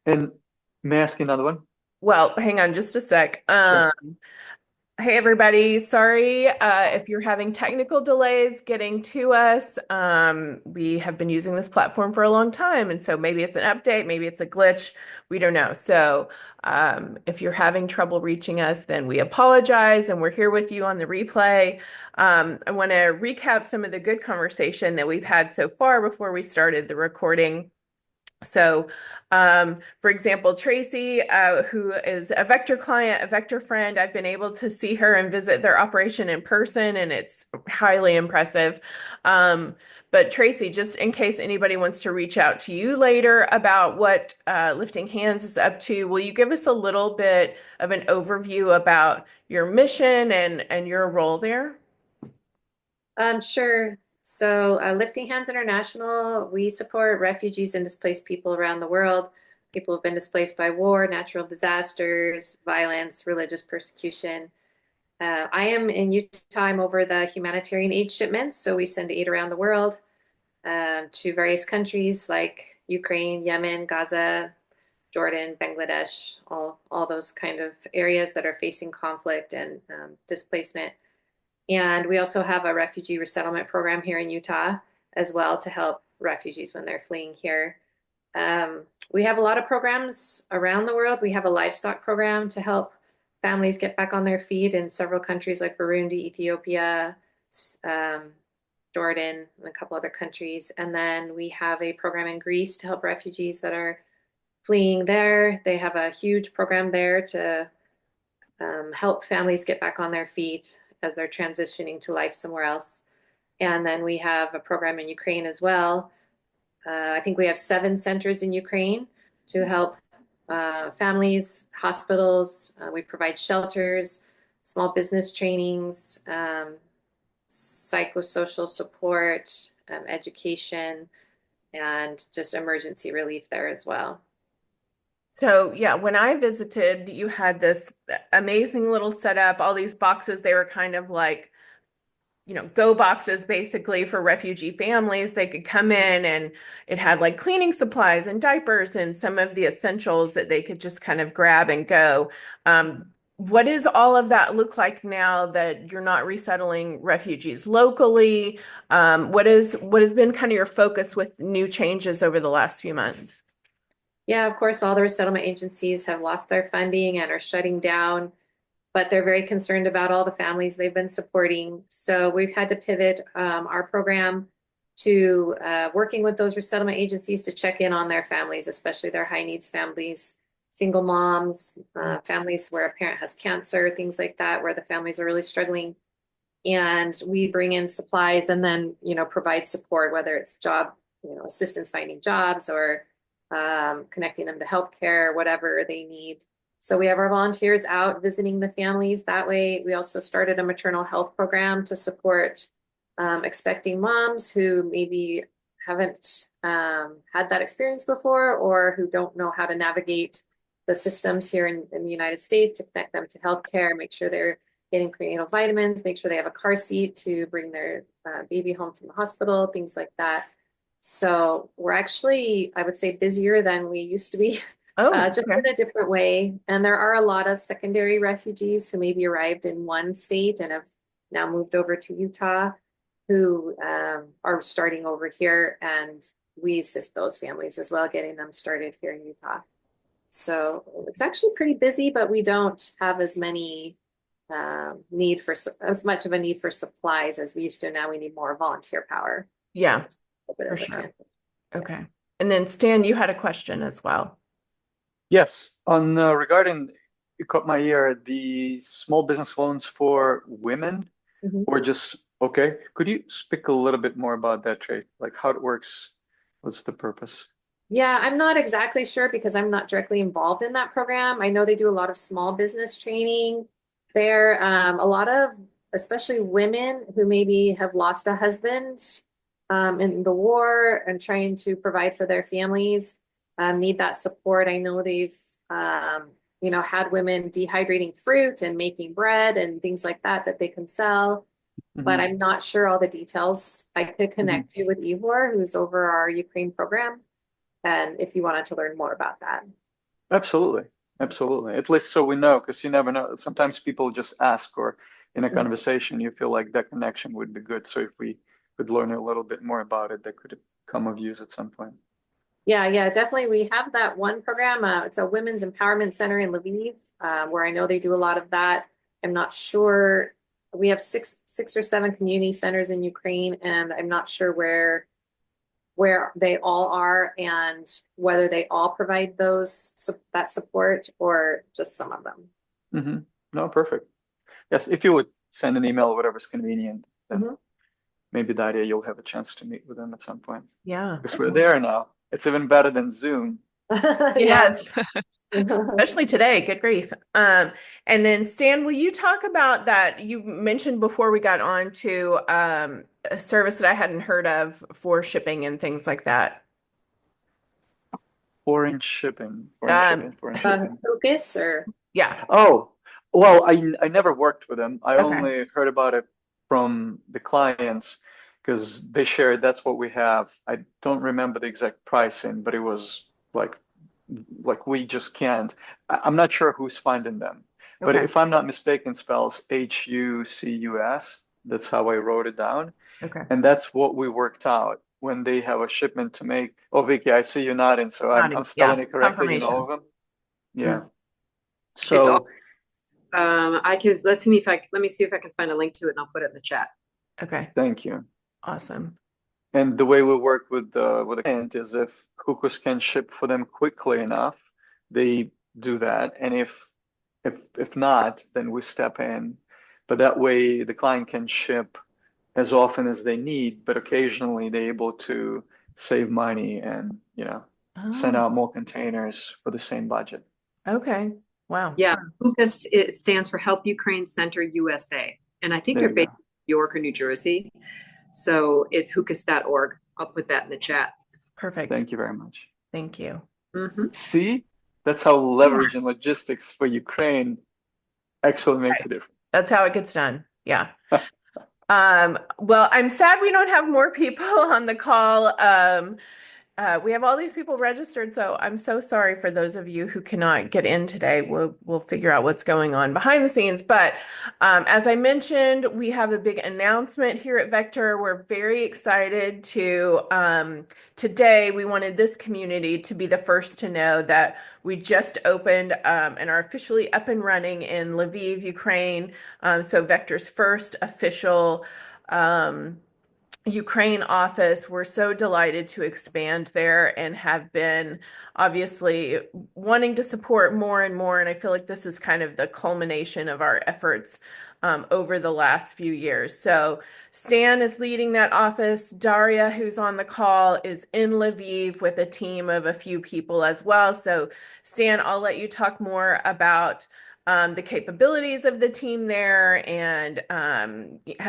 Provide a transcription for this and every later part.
And may I ask you another one? Well, hang on just a sec. Sure. Hey everybody, sorry if you're having technical delays getting to us. We have been using this platform for a long time, and so maybe it's an update, maybe it's a glitch, we don't know. So if you're having trouble reaching us, then we apologize, and we're here with you on the replay. I want to recap some of the good conversation that we've had so far before we started the recording. So, for example, Tracy, who is a Vector client, a Vector friend, I've been able to see her and visit their operation in person, and it's highly impressive. But Tracy, just in case anybody wants to reach out to you later about what Lifting Hands is up to, will you give us a little bit of an overview about your mission and your role there? Sure. So, Lifting Hands International, we support refugees and displaced people around the world. People who've been displaced by war, natural disasters, violence, religious persecution. I am in Utah. I'm over the humanitarian aid shipments. So we send aid around the world to various countries like Ukraine, Yemen, Gaza, Jordan, Bangladesh, all those kind of areas that are facing conflict and displacement. And we also have a refugee resettlement program here in Utah as well to help refugees when they're fleeing here. We have a lot of programs around the world. We have a livestock program to help families get back on their feet in several countries like Burundi, Ethiopia, um, Jordan, and a couple other countries. And then we have a program in Greece to help refugees that are fleeing there. They have a huge program there to help families get back on their feet as they're transitioning to life somewhere else. And then we have a program in Ukraine as well. I think we have 7 centers in Ukraine to help families, hospitals. We provide shelters, small business trainings, psychosocial support, education, and just emergency relief there as well. So, yeah, when I visited, you had this amazing little setup, all these boxes. They were kind of like, go boxes basically for refugee families. They could come in and it had like cleaning supplies and diapers and some of the essentials that they could just kind of grab and go. What does all of that look like now that you're not resettling refugees locally? What has been kind of your focus with new changes over the last few months? Yeah, of course, all the resettlement agencies have lost their funding and are shutting down, but they're very concerned about all the families they've been supporting. So we've had to pivot our program to working with those resettlement agencies to check in on their families, especially their high needs families, single moms, families where a parent has cancer, things like that, where the families are really struggling. And we bring in supplies and then, provide support, whether it's job, assistance finding jobs or connecting them to healthcare, whatever they need. So we have our volunteers out visiting the families that way. We also started a maternal health program to support expecting moms who maybe haven't had that experience before or who don't know how to navigate the systems here in the United States to connect them to healthcare, make sure they're getting prenatal vitamins, make sure they have a car seat to bring their baby home from the hospital, things like that. So we're actually, I would say, busier than we used to be, Oh, just okay. in a different way. And there are a lot of secondary refugees who maybe arrived in one state and have now moved over to Utah, who are starting over here. And we assist those families as well, getting them started here in Utah. So it's actually pretty busy, but we don't have as many need for as much of a need for supplies as we used to. Now we need more volunteer power. So Yeah, it's a bit for of a sure. transition. Yeah. Okay. And then Stan, you had a question as well. Yes. On regarding, you caught my ear, the small business loans for women, Mhm. or just okay. Could you speak a little bit more about that trade? Like how it works? What's the purpose? Yeah, I'm not exactly sure because I'm not directly involved in that program. I know they do a lot of small business training there. A lot of, especially women who maybe have lost a husband in the war and trying to provide for their families, need that support. I know they've, had women dehydrating fruit and making bread and things like that that they can sell, but Hmm. I'm not sure all the details. I could Hmm. connect you with Ivor, who's over our Ukraine program and if you wanted to learn more about that. Absolutely. Absolutely. At least so we know, because you never know. Sometimes people just ask, or in a conversation, you feel like that connection would be good. So if we could learn a little bit more about it, that could come of use at some point. Yeah, definitely. We have that one program. It's a women's empowerment center in Lviv, where I know they do a lot of that. I'm not sure. We have six or seven community centers in Ukraine, and I'm not sure where they all are and whether they all provide that support or just some of them. Hmm. No, perfect. Yes, if you would send an email, whatever's convenient, then Mhm. maybe Daria, you'll have a chance to meet with them at some point. Yeah. Because we're there now. It's even better than Zoom. Yeah. Yes. Especially today, good grief. And then Stan, will you talk about that? You mentioned before we got on to a service that I hadn't heard of for shipping and things like that. Foreign shipping, foreign Um, shipping, foreign shipping. Focus or yeah. Oh, well, I never worked with them. I Okay. only heard about it from the clients because they shared that's what we have. I don't remember the exact pricing, but it was like we just can't. I'm not sure who's finding them, but Okay. if I'm not mistaken, spells Hucus. That's how I wrote it down, Okay. and that's what we worked out when they have a shipment to make. Oh, Vicky, I see you nodding, so I'm Nodding. Yeah. spelling it correctly. You know Confirmation. of them? Yeah. Mm. It's all So. I can let me see if I can find a link to it and I'll put it in the chat. Okay. Thank you. Awesome. And the way we work with the client is if Hookers can ship for them quickly enough, they do that. And if not, then we step in. But that way the client can ship as often as they need, but occasionally they're able to save money and, send Oh, out more containers for the same budget. okay. Wow. Yeah, HUCAS, it stands for Help Ukraine Center USA. And I think There they're you based go. in New York or New Jersey. So it's hucas.org. I'll put that in the chat. Perfect. Thank you very much. Thank you. Mhm. See, that's how Yeah. leveraging logistics for Ukraine actually makes a difference. That's how it gets done. Yeah. Well, I'm sad we don't have more people on the call. We have all these people registered, so I'm so sorry for those of you who cannot get in today. We'll figure out what's going on behind the scenes. But as I mentioned, we have a big announcement here at Vector. We're very excited to today. We wanted this community to be the first to know that we just opened and are officially up and running in Lviv, Ukraine. So Vector's first official. Ukraine office. We're so delighted to expand there and have been obviously wanting to support more and more. And I feel like this is kind of the culmination of our efforts over the last few years. So Stan is leading that office. Daria, who's on the call, is in Lviv with a team of a few people as well. So Stan, I'll let you talk more about the capabilities of the team there, and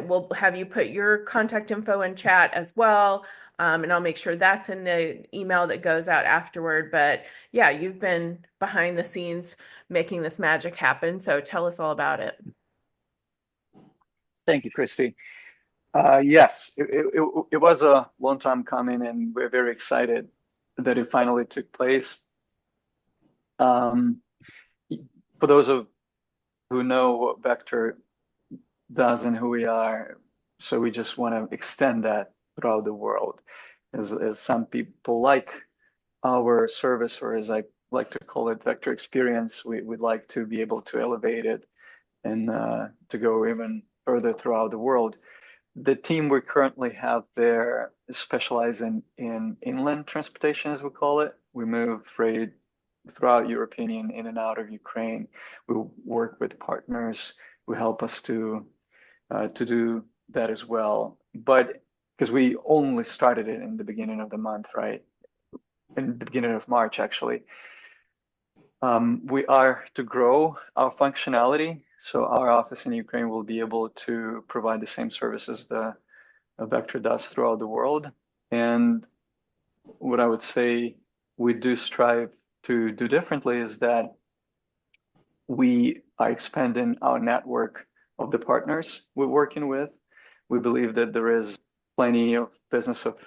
we'll have you put your contact info in chat as well. And I'll make sure that's in the email that goes out afterward. But yeah, you've been behind the scenes making this magic happen. So tell us all about it. Thank you, Christy. Yes, it was a long time coming, and we're very excited that it finally took place. For those of who know what Vector does and who we are, so we just want to extend that throughout the world. As some people like our service, or as I like to call it, Vector experience, we'd like to be able to elevate it and to go even further throughout the world. The team we currently have there specialize in inland transportation, as we call it. We move freight throughout European Union in and out of Ukraine. We work with partners who help us to do that as well. But because we only started it in the beginning of the month, right? In the beginning of March, actually. We are to grow our functionality. So our office in Ukraine will be able to provide the same services the Vector does throughout the world. And what I would say we do strive to do differently is that we are expanding our network of the partners we're working with. We believe that there is plenty of business of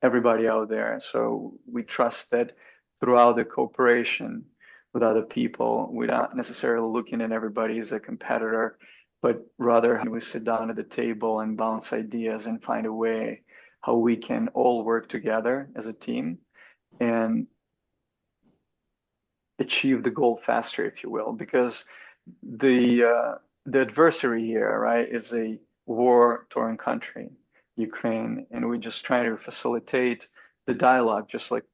everybody out there. So we trust that throughout the cooperation, with other people. We're not necessarily looking at everybody as a competitor, but rather we sit down at the table and bounce ideas and find a way how we can all work together as a team and achieve the goal faster, if you will, because the adversary here, right, is a war-torn country, Ukraine, and we're just trying to facilitate the dialogue, just like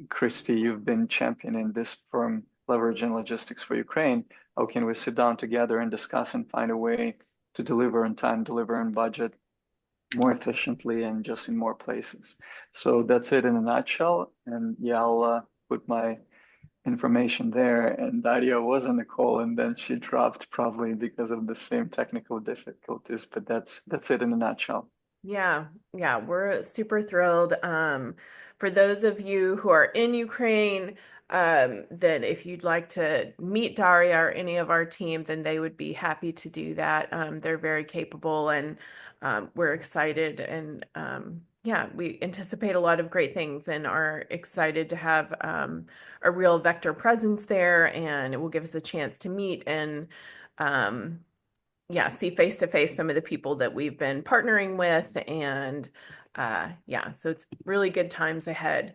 Christy, you've been championing this from leveraging logistics for Ukraine. How can we sit down together and discuss and find a way to deliver on time, deliver on budget more efficiently and just in more places? So that's it in a nutshell. And yeah, I'll put my information there. And Daria was on the call and then she dropped probably because of the same technical difficulties, but that's it in a nutshell. Yeah, yeah, we're super thrilled. For those of you who are in Ukraine, then if you'd like to meet Daria or any of our team, then they would be happy to do that. They're very capable and we're excited and yeah, we anticipate a lot of great things and are excited to have a real vector presence there, and it will give us a chance to meet and yeah, see face to face some of the people that we've been partnering with. And yeah, so it's really good times ahead.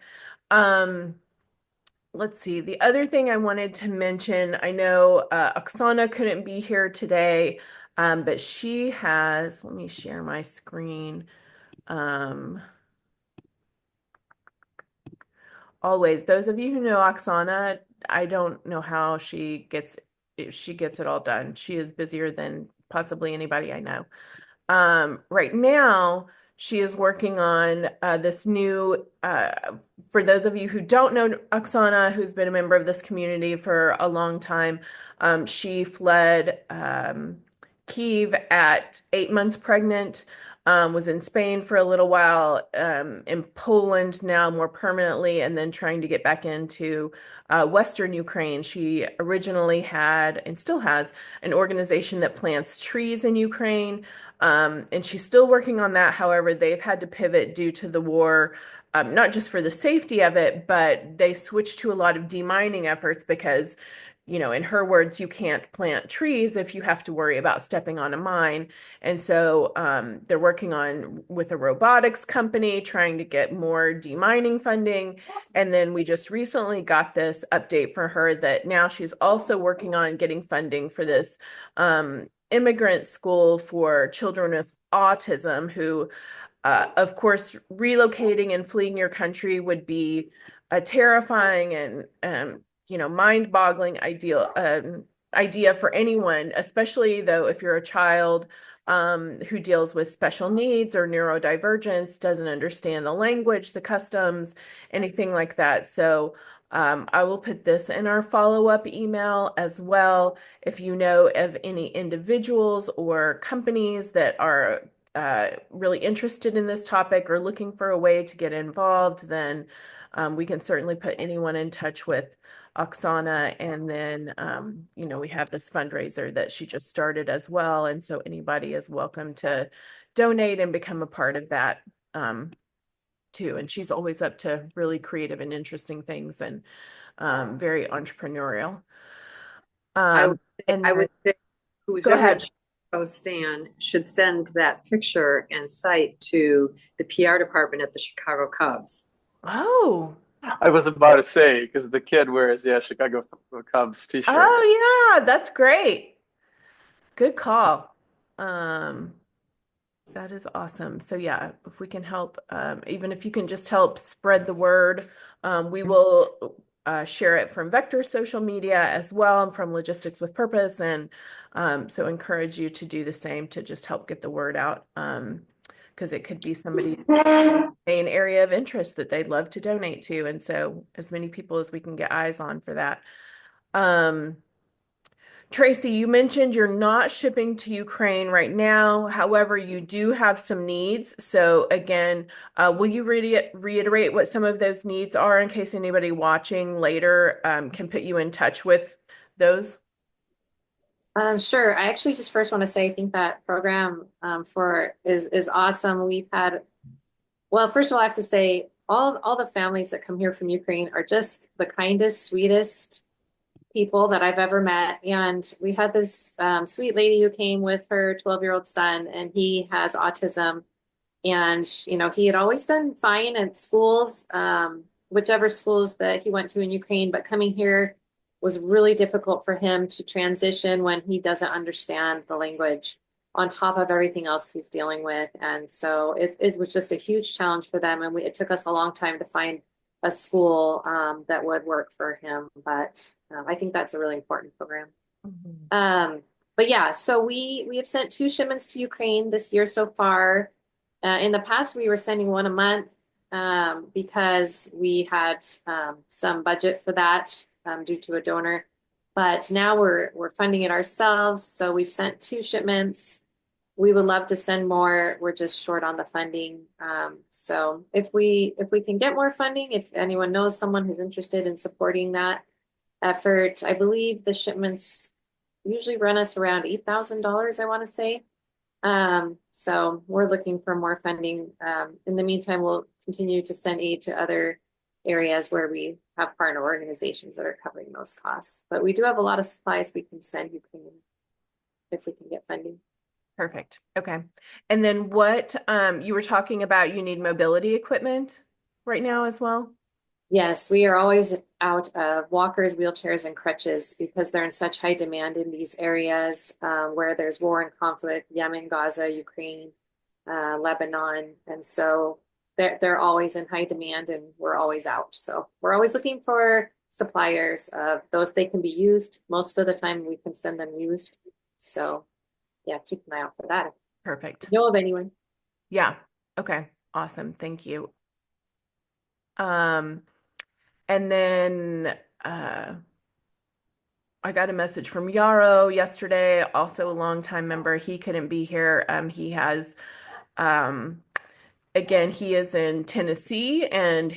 Let's see. The other thing I wanted to mention, I know Oksana couldn't be here today, but she has, let me share my screen. Always, those of you who know Oksana, I don't know how she gets it all done. She is busier than possibly anybody I know. Right now, she is working on this new, for those of you who don't know Oksana, who's been a member of this community for a long time, she fled Kyiv at 8 months pregnant, was in Spain for a little while, in Poland now more permanently, and then trying to get back into Western Ukraine. She originally had, and still has, an organization that plants trees in Ukraine. And she's still working on that. However, they've had to pivot due to the war, not just for the safety of it, but they switched to a lot of demining efforts because, you know, in her words, you can't plant trees if you have to worry about stepping on a mine. And so they're working on with a robotics company, trying to get more demining funding. And then we just recently got this update for her that now she's also working on getting funding for this immigrant school for children with autism who, of course, relocating and fleeing your country would be a terrifying and you know, mind-boggling idea for anyone, especially though if you're a child who deals with special needs or neurodivergence, doesn't understand the language, the customs, anything like that. So I will put this in our follow-up email as well. If you know of any individuals or companies that are really interested in this topic or looking for a way to get involved, then we can certainly put anyone in touch with Oksana. And then, you know, we have this fundraiser that she just started as well. And so anybody is welcome to donate and become a part of that too. And she's always up to really creative and interesting things and very entrepreneurial. I And would say go who's ever ahead. Stan should send that picture and site to the PR department at the Chicago Cubs. Oh, I was about to say, because the kid wears, yeah, Chicago Cubs t-shirt. oh yeah, that's great. Good call. That is awesome. So yeah, if we can help, even if you can just help spread the word, we will share it from Vector social media as well and from Logistics with Purpose. And so encourage you to do the same to just help get the word out, because it could be somebody's main area of interest that they'd love to donate to. And so as many people as we can get eyes on for that. Tracy, you mentioned you're not shipping to Ukraine right now. However, you do have some needs. So again, will you reiterate what some of those needs are in case anybody watching later can put you in touch with those? Sure. I actually just first want to say I think that program is awesome. We've had, well, first of all, I have to say all the families that come here from Ukraine are just the kindest, sweetest people that I've ever met. And we had this sweet lady who came with her 12-year-old son, and he has autism. And, he had always done fine at schools, whichever schools that he went to in Ukraine, but coming here was really difficult for him to transition when he doesn't understand the language on top of everything else he's dealing with. And so it was just a huge challenge for them. And it took us a long time to find a school that would work for him. But I think that's a really important program. But yeah, so we have sent 2 shipments to Ukraine this year so far. In the past, we were sending 1 a month because we had some budget for that due to a donor. But now we're funding it ourselves. So we've sent 2 shipments. We would love to send more. We're just short on the funding. So if we can get more funding, if anyone knows someone who's interested in supporting that effort, I believe the shipments usually run us around $8,000, I want to say. So we're looking for more funding. In the meantime, we'll continue to send aid to other areas where we have partner organizations that are covering those costs. But we do have a lot of supplies we can send Ukraine if we can get funding. Perfect. Okay. And then what, you were talking about, you need mobility equipment right now as well? Yes, we are always out of walkers, wheelchairs, and crutches because they're in such high demand in these areas where there's war and conflict, Yemen, Gaza, Ukraine, Lebanon. And so they're always in high demand and we're always out. So we're always looking for suppliers of those. They can be used. Most of the time we can send them used. So yeah, keep an eye out for that. Perfect. Know of anyone? Yeah. Okay. Awesome. Thank you. And then I got a message from Yarrow yesterday, also a longtime member. He couldn't be here. He has again, he is in Tennessee, and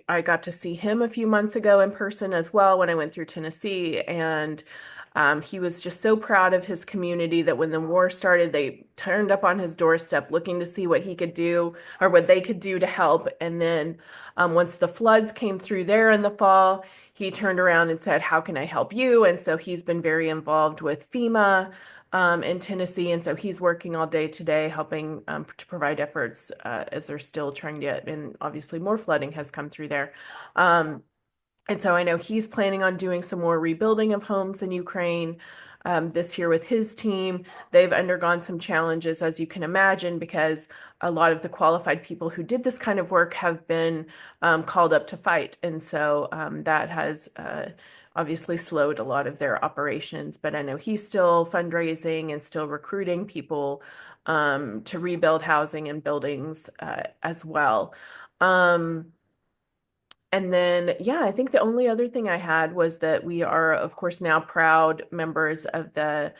I got to see him a few months ago in person as well when I went through Tennessee. And he was just so proud of his community that when the war started, they turned up on his doorstep looking to see what he could do or what they could do to help. And then once the floods came through there in the fall, he turned around and said, "How can I help you?" And so he's been very involved with FEMA in Tennessee. And so he's working all day today, helping to provide efforts as they're still trying to get, and obviously more flooding has come through there. And so I know he's planning on doing some more rebuilding of homes in Ukraine this year with his team. They've undergone some challenges, as you can imagine, because a lot of the qualified people who did this kind of work have been called up to fight. And so that has obviously slowed a lot of their operations. But I know he's still fundraising and still recruiting people to rebuild housing and buildings as well. And then, yeah, I think the only other thing I had was that we are, of course, now proud members of the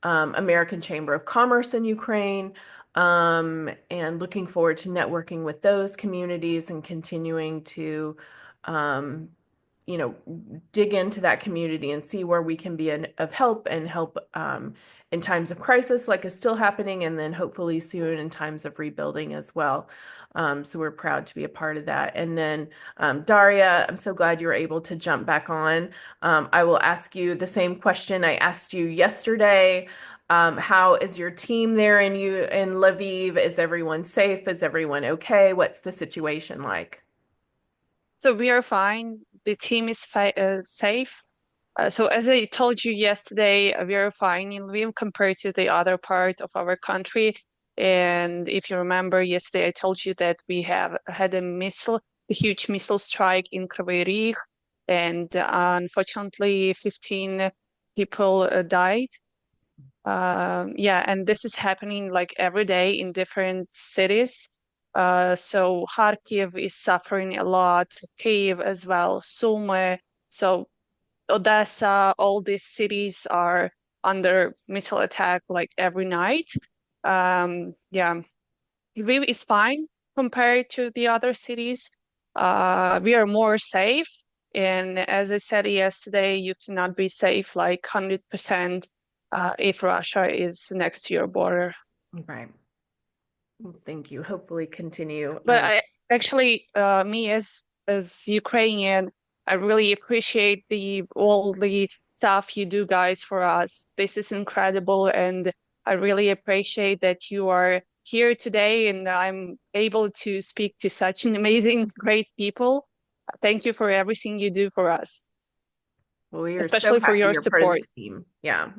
American Chamber of Commerce in Ukraine, and looking forward to networking with those communities and continuing to, dig into that community and see where we can be of help and help in times of crisis, like is still happening, and then hopefully soon in times of rebuilding as well. So we're proud to be a part of that. And then Daria, I'm so glad you were able to jump back on. I will ask you the same question I asked you yesterday. How is your team there in Lviv? Is everyone safe? Is everyone okay? What's the situation like? So we are fine. The team is safe. So as I told you yesterday, we are fine in Lviv compared to the other part of our country. And if you remember, yesterday I told you that we have had a huge missile strike in Kryvyi Rih, and unfortunately 15 people died. Yeah, and this is happening like every day in different cities. So Kharkiv is suffering a lot, Kyiv as well, Sumy. So Odessa, all these cities are under missile attack like every night. Yeah, Lviv is fine compared to the other cities. We are more safe. And as I said yesterday, you cannot be safe like 100% if Russia is next to your border. Right. Thank you. Hopefully continue. But I actually, me as Ukrainian, I really appreciate all the stuff you do, guys, for us. This is incredible, and I really appreciate that you are here today and I'm able to speak to such an amazing, great people. Thank you for everything you do for us, Well, we are so especially for happy your you're part of the support. team. Yeah.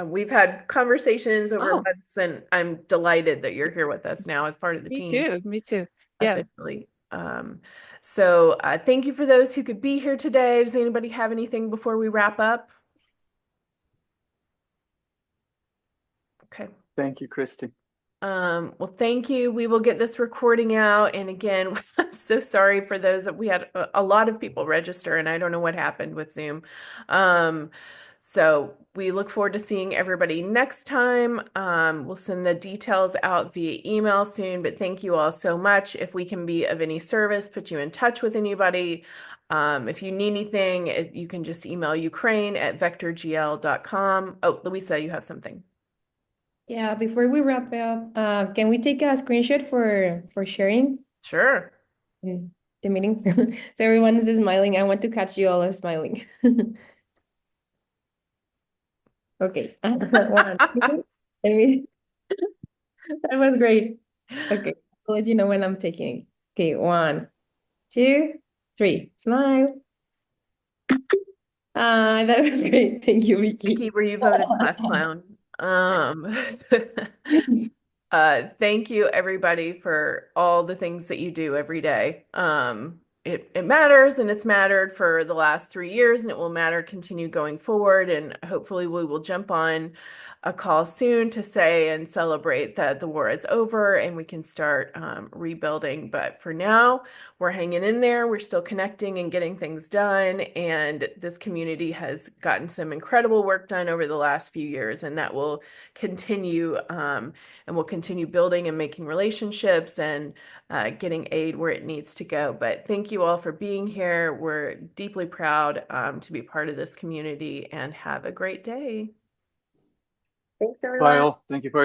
We've had conversations over Oh, months, and I'm delighted that you're here with us now as part of the me team too. Me too. Yeah. officially. So thank you for those who could be here today. Does anybody have anything before we wrap up? Okay. Thank you, Christy. Well, thank you. We will get this recording out. And again, I'm so sorry for those that we had a lot of people register, and I don't know what happened with Zoom. So we look forward to seeing everybody next time. We'll send the details out via email soon, but thank you all so much. If we can be of any service, put you in touch with anybody. If you need anything, you can just email ukraine@vectorgl.com. Oh, Luisa, you have something. Yeah, before we wrap up, can we take a screenshot for sharing Sure. the meeting? So everyone is smiling. I want to catch you all smiling. Okay. One, two, that was great. Okay, I'll let you know when I'm taking it. Okay, 1, 2, 3. Smile. That was great. Thank you, Vicky. Vicky, were you voted class clown? Thank you everybody for all the things that you do every day. It matters, and it's mattered for the last 3 years, and it will matter continue going forward. And hopefully we will jump on a call soon to say and celebrate that the war is over and we can start rebuilding. But for now, we're hanging in there. We're still connecting and getting things done. And this community has gotten some incredible work done over the last few years, and that will continue. And we'll continue building and making relationships and getting aid where it needs to go. But thank you all for being here. We're deeply proud to be part of this community, and have a great day. Thanks, everyone. Bye all. Thank you for